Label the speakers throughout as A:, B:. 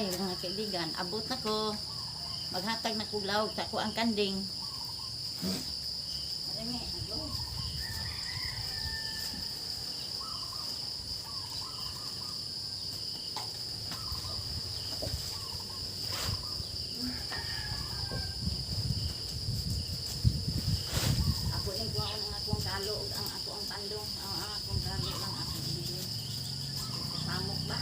A: Ay, mga kaibigan, abot na ko. Maghatag na kulaw sa ko ang kanding. Marami, ano? Ako yung kuha ng akong kalo, ang ako ang pandong, ang akong kalo lang ako. Samok ba?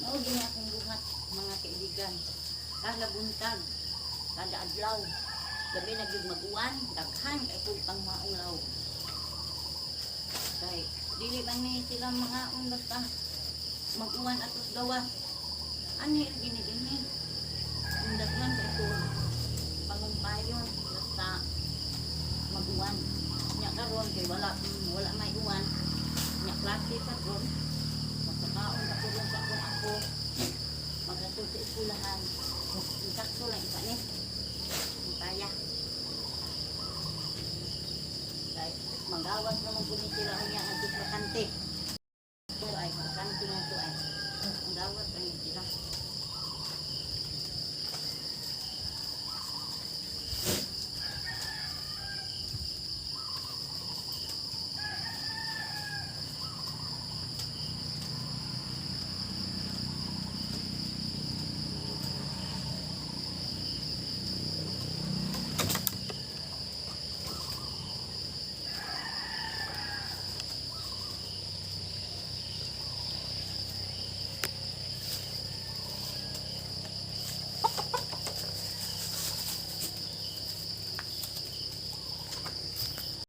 A: Mao din akong buhat, mga kaibigan. Kada buntag, kada adlaw, gabi na gyud mag-uwan, daghan kay kung pang maulaw. Kay dili man ni sila mga basta mag-uwan atos gawas. Ani gini dinhi. Ang daghan kay kung pangumpayon basta mag-uwan. Nya karon kay wala may uwan. Nya klase karon. Magkakaon ka tulong sa akong ako. Magkatulong sa eskulahan. Sakto lang isa ni. Kaya. Magawas naman kung sila ang yang bakante.